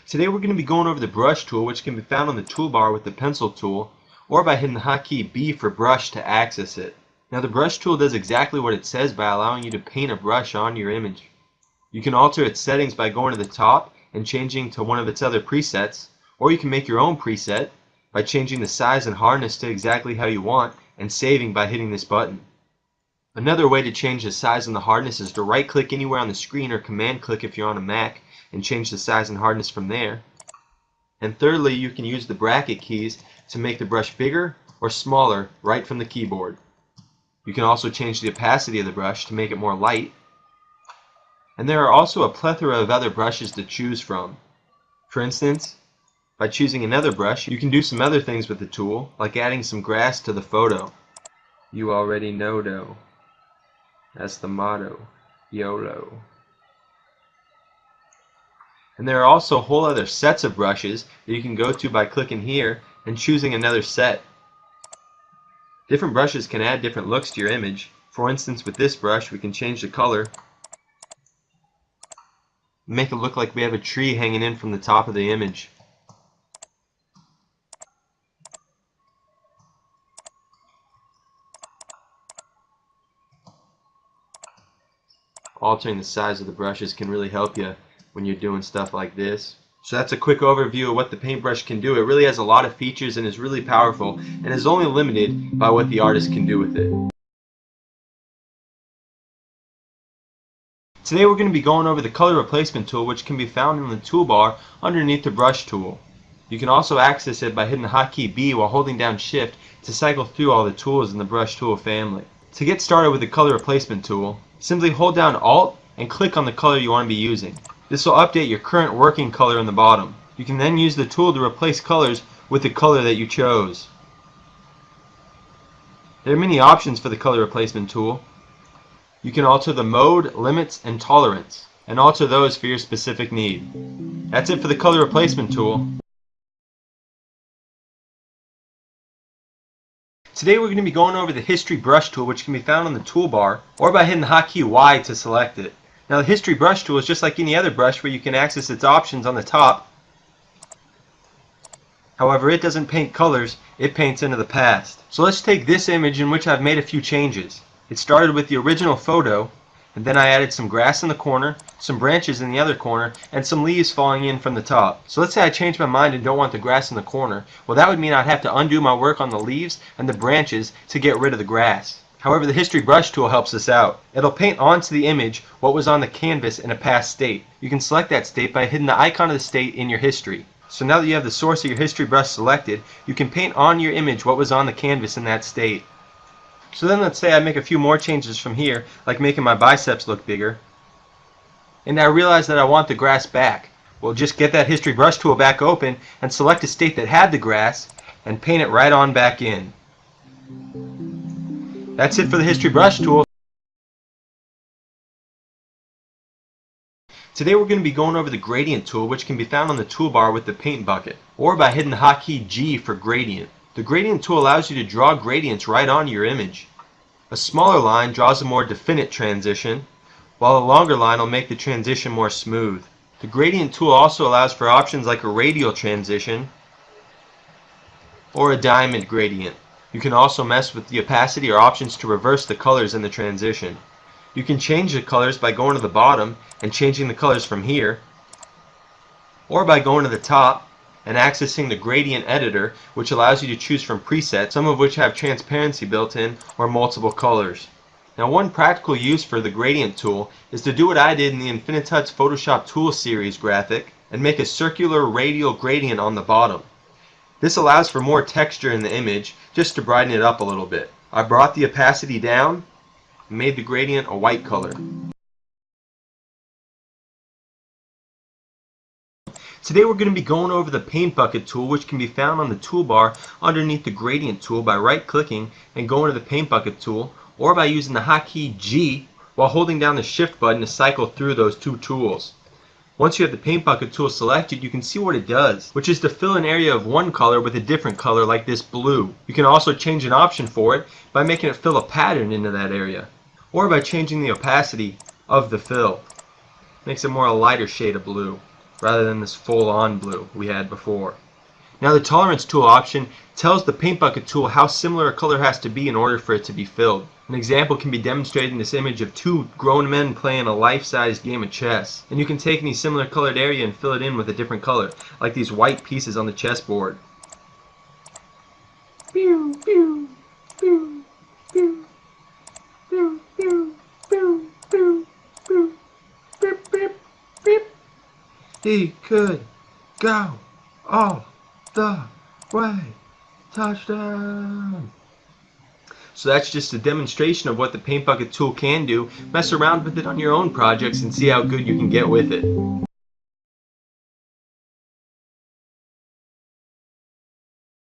Today we're going to be going over the brush tool, which can be found on the toolbar with the pencil tool, or by hitting the hotkey B for brush to access it. Now the brush tool does exactly what it says by allowing you to paint a brush on your image. You can alter its settings by going to the top and changing to one of its other presets, or you can make your own preset by changing the size and hardness to exactly how you want and saving by hitting this button. Another way to change the size and the hardness is to right click anywhere on the screen or command click if you're on a Mac and change the size and hardness from there. And thirdly, you can use the bracket keys to make the brush bigger or smaller right from the keyboard. You can also change the opacity of the brush to make it more light. And there are also a plethora of other brushes to choose from. For instance, by choosing another brush, you can do some other things with the tool, like adding some grass to the photo. You already know though. That's the motto. YOLO. And there are also whole other sets of brushes that you can go to by clicking here and choosing another set. Different brushes can add different looks to your image. For instance, with this brush we can change the color, make it look like we have a tree hanging in from the top of the image. Altering the size of the brushes can really help you when you're doing stuff like this. So that's a quick overview of what the paintbrush can do. It really has a lot of features and is really powerful and is only limited by what the artist can do with it. Today we're going to be going over the color replacement tool, which can be found in the toolbar underneath the brush tool. You can also access it by hitting the hotkey B while holding down shift to cycle through all the tools in the brush tool family. To get started with the color replacement tool, simply hold down Alt and click on the color you want to be using. This will update your current working color in the bottom. You can then use the tool to replace colors with the color that you chose. There are many options for the color replacement tool. You can alter the mode, limits, and tolerance, and alter those for your specific need. That's it for the color replacement tool. Today we're going to be going over the history brush tool, which can be found on the toolbar or by hitting the hotkey Y to select it. Now the history brush tool is just like any other brush where you can access its options on the top. However, it doesn't paint colors, it paints into the past. So let's take this image in which I've made a few changes. It started with the original photo, and then I added some grass in the corner, some branches in the other corner, and some leaves falling in from the top. So let's say I change my mind and don't want the grass in the corner. Well, that would mean I'd have to undo my work on the leaves and the branches to get rid of the grass. However, the history brush tool helps us out. It'll paint onto the image what was on the canvas in a past state. You can select that state by hitting the icon of the state in your history. So now that you have the source of your history brush selected, you can paint on your image what was on the canvas in that state. So then let's say I make a few more changes from here, like making my biceps look bigger. And I realize that I want the grass back. Well, just get that history brush tool back open and select a state that had the grass and paint it right on back in. That's it for the history brush tool. Today we're going to be going over the gradient tool, which can be found on the toolbar with the paint bucket, or by hitting the hotkey G for gradient. The gradient tool allows you to draw gradients right on your image. A smaller line draws a more definite transition, while a longer line will make the transition more smooth. The gradient tool also allows for options like a radial transition or a diamond gradient. You can also mess with the opacity or options to reverse the colors in the transition. You can change the colors by going to the bottom and changing the colors from here, or by going to the top and accessing the gradient editor, which allows you to choose from presets, some of which have transparency built in or multiple colors. Now, one practical use for the gradient tool is to do what I did in the Infinitouch Photoshop Tools series graphic and make a circular radial gradient on the bottom. This allows for more texture in the image, just to brighten it up a little bit. I brought the opacity down and made the gradient a white color. Today we're going to be going over the paint bucket tool, which can be found on the toolbar underneath the gradient tool by right clicking and going to the paint bucket tool, or by using the hotkey G while holding down the shift button to cycle through those two tools. Once you have the paint bucket tool selected, you can see what it does, which is to fill an area of one color with a different color like this blue. You can also change an option for it by making it fill a pattern into that area, or by changing the opacity of the fill. Makes it more a lighter shade of blue. rather than this full-on blue we had before. Now the tolerance tool option tells the paint bucket tool how similar a color has to be in order for it to be filled. An example can be demonstrated in this image of two grown men playing a life-sized game of chess. And you can take any similar colored area and fill it in with a different color, like these white pieces on the chessboard. Pew, pew, pew, pew, pew, pew, pew, pew, pew, beep, beep, beep. He could go all the way. Touchdown! So that's just a demonstration of what the paint bucket tool can do. Mess around with it on your own projects and see how good you can get with it.